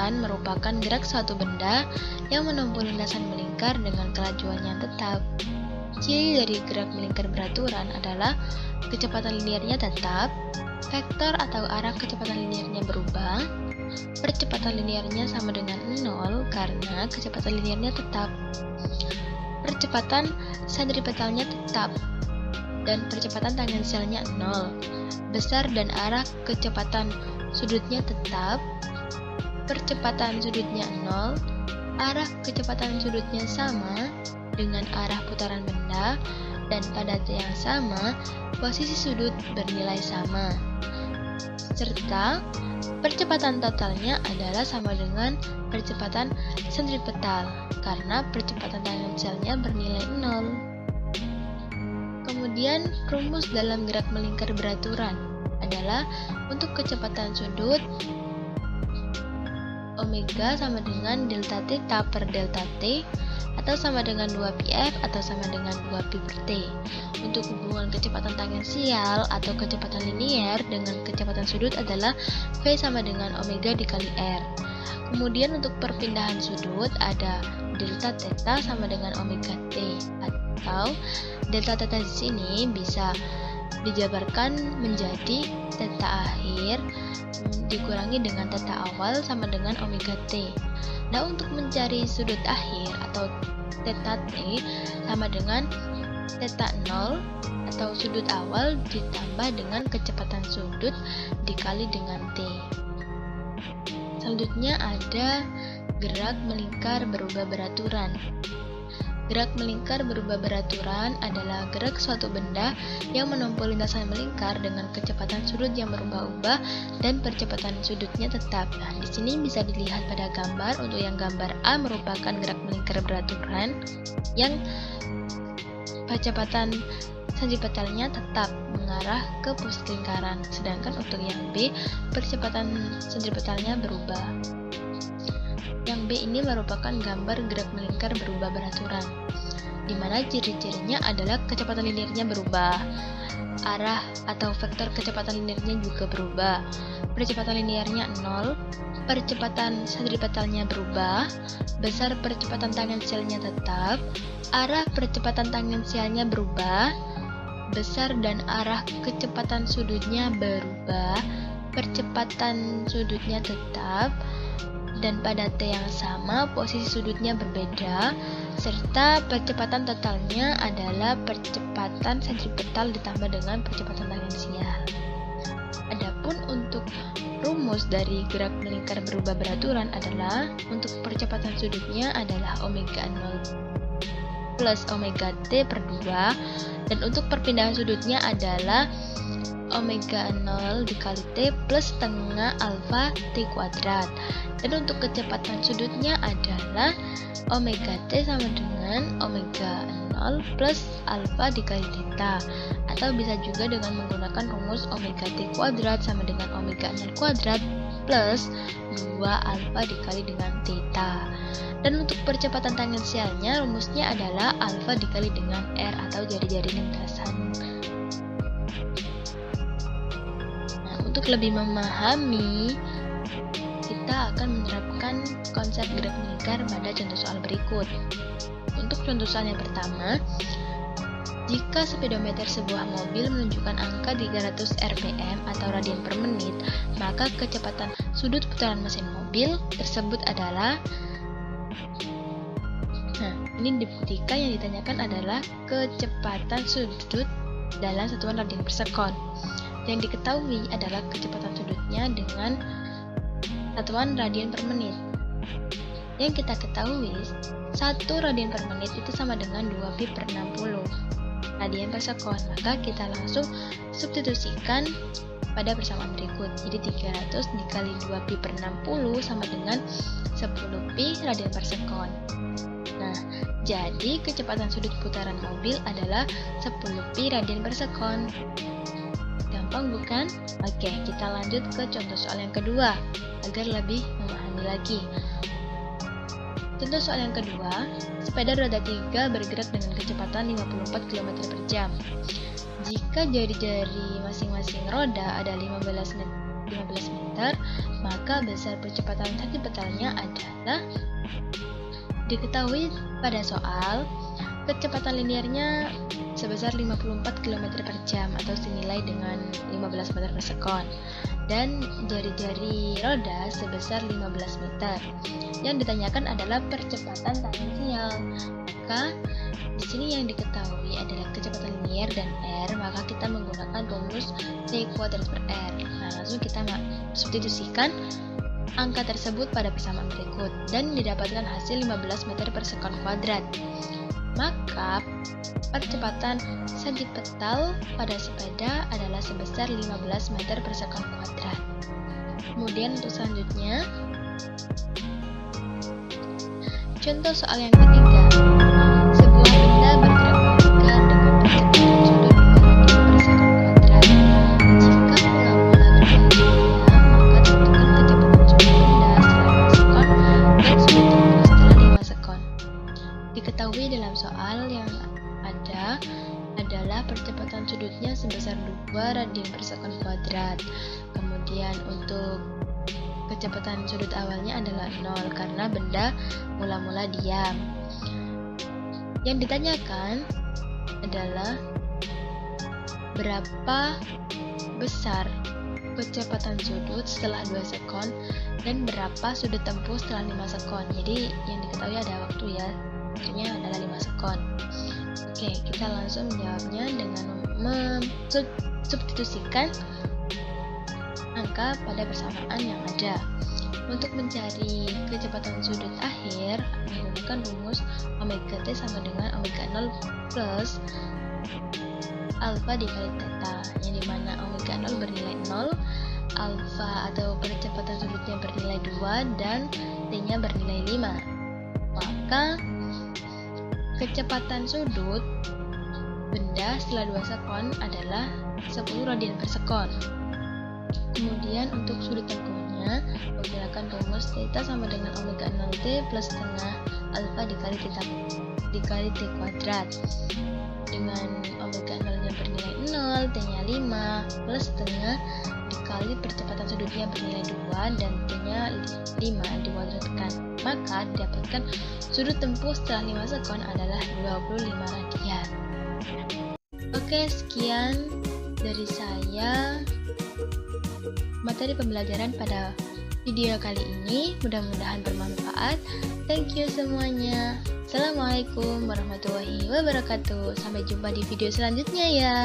beraturan merupakan gerak suatu benda yang menempuh lintasan melingkar dengan kelajuan yang tetap. Ciri dari gerak melingkar beraturan adalah kecepatan linearnya tetap, vektor atau arah kecepatan linearnya berubah, percepatan linearnya sama dengan 0 karena kecepatan linearnya tetap, percepatan sentripetalnya tetap, dan percepatan tangensialnya 0. Besar dan arah kecepatan sudutnya tetap, percepatan sudutnya 0, arah kecepatan sudutnya sama dengan arah putaran benda, dan pada t yang sama, posisi sudut bernilai sama. Serta percepatan totalnya adalah sama dengan percepatan sentripetal, karena percepatan tangensialnya bernilai 0. Kemudian, rumus dalam gerak melingkar beraturan adalah untuk kecepatan sudut omega sama dengan delta theta per delta t, atau sama dengan 2πf atau sama dengan 2pi per t. Untuk hubungan kecepatan tangensial atau kecepatan linier dengan kecepatan sudut adalah V sama dengan omega dikali R. Kemudian untuk perpindahan sudut ada delta theta sama dengan omega t, atau delta theta di sini bisa dijabarkan menjadi theta akhir dikurangi dengan theta awal sama dengan omega t. Nah, untuk mencari sudut akhir atau theta t sama dengan theta 0 atau sudut awal ditambah dengan kecepatan sudut dikali dengan t. Selanjutnya ada gerak melingkar berubah beraturan. Gerak melingkar berubah beraturan adalah gerak suatu benda yang menempuh lintasan melingkar dengan kecepatan sudut yang berubah-ubah dan percepatan sudutnya tetap. Nah, di sini bisa dilihat pada gambar. Untuk yang gambar A merupakan gerak melingkar beraturan yang percepatan sentripetalnya tetap mengarah ke pusat lingkaran, sedangkan untuk yang B percepatan sentripetalnya berubah. Yang B ini merupakan gambar gerak melingkar berubah beraturan, di mana ciri-cirinya adalah kecepatan linearnya berubah, arah atau vektor kecepatan linearnya juga berubah, percepatan linearnya 0, percepatan sentripetalnya berubah, besar percepatan tangensialnya tetap, arah percepatan tangensialnya berubah, besar dan arah kecepatan sudutnya berubah, percepatan sudutnya tetap, dan pada t yang sama posisi sudutnya berbeda, serta percepatan totalnya adalah percepatan sentripetal ditambah dengan percepatan tangensial. Adapun untuk rumus dari gerak melingkar berubah beraturan adalah untuk percepatan sudutnya adalah omega 0 plus omega t per 2, dan untuk perpindahan sudutnya adalah omega 0 dikali t plus setengah alfa t kuadrat, dan untuk kecepatan sudutnya adalah omega t sama dengan omega 0 plus alfa dikali theta, atau bisa juga dengan menggunakan rumus omega t kuadrat sama dengan omega 0 kuadrat plus 2 alfa dikali dengan theta. Dan untuk percepatan tangensialnya rumusnya adalah alfa dikali dengan r atau jari-jari lintasan. Untuk lebih memahami, kita akan menerapkan konsep gerak melingkar pada contoh soal berikut. Untuk contoh soal yang pertama, jika speedometer sebuah mobil menunjukkan angka 300 rpm atau radian per menit, maka kecepatan sudut putaran mesin mobil tersebut adalah... Nah, ini dibuktikan yang ditanyakan adalah kecepatan sudut dalam satuan radian per sekon. Yang diketahui adalah kecepatan sudutnya dengan satuan radian per menit. Yang kita ketahui, 1 radian per menit itu sama dengan 2pi per 60 radian per sekon. Maka kita langsung substitusikan pada persamaan berikut. Jadi 300 dikali 2pi per 60 sama dengan 10pi radian per sekon. Nah, jadi kecepatan sudut putaran mobil adalah 10pi radian per sekon. Gampang bukan? Oke, kita lanjut ke contoh soal yang kedua agar lebih memahami lagi. Contoh soal yang kedua, sepeda roda 3 bergerak dengan kecepatan 54 km per jam. Jika jari-jari masing-masing roda ada 15 15 meter, maka besar percepatan sentripetalnya adalah, diketahui pada soal, kecepatan linearnya sebesar 54 km per jam atau senilai dengan 15 meter per sekon, dan jari-jari roda sebesar 15 meter. Yang ditanyakan adalah percepatan tangensial. Maka di sini yang diketahui adalah kecepatan linear dan R, maka kita menggunakan rumus T kuadrat per R. Nah, langsung kita substitusikan angka tersebut pada persamaan berikut dan didapatkan hasil 15 meter per sekon kuadrat. Maka percepatan sentripetal pada sepeda adalah sebesar 15 meter per sekon kuadrat. Kemudian untuk selanjutnya, contoh soal yang ketiga. Sebuah benda bergerak vertikal dengan percepatan sudut 2 per sekon kuadrat. Jika mula-mula bergerak, maka tentukan kecepatan sudut benda setelah 2 sekon dan sudut tempuh setelah 5 sekon. Diketahui dalam soal yang ada adalah percepatan sudutnya sebesar 2 radian per sekon kuadrat. Kemudian untuk kecepatan sudut awalnya adalah 0 karena benda mula-mula diam. Yang ditanyakan adalah berapa besar kecepatan sudut setelah 2 sekon dan berapa sudut tempuh setelah 5 sekon. Jadi yang diketahui ada waktu ya, waktunya adalah 5 sekon. Oke, kita langsung menjawabnya dengan substitusikan angka pada persamaan yang ada. Untuk mencari kecepatan sudut akhir, menggunakan rumus omega t sama dengan omega 0 plus alfa dikali theta, yang dimana omega 0 bernilai 0, alfa atau percepatan sudutnya bernilai 2, dan t-nya bernilai 5. Maka kecepatan sudut benda setelah 2 sekon adalah 10 radian per sekon. Kemudian untuk sudut tempuhnya menggunakan rumus theta sama dengan omega 0t plus setengah alfa dikali t kuadrat, dengan omega 0-nya bernilai 0, t-nya 5 plus setengah dikali percepatan sudutnya bernilai 2 dan t-nya 5 dikuadratkan, maka didapatkan sudut tempuh setelah 5 sekon adalah 25 radian. Oke, sekian dari saya materi pembelajaran pada video kali ini, mudah-mudahan bermanfaat. Thank you semuanya. Assalamualaikum warahmatullahi wabarakatuh. Sampai jumpa di video selanjutnya ya.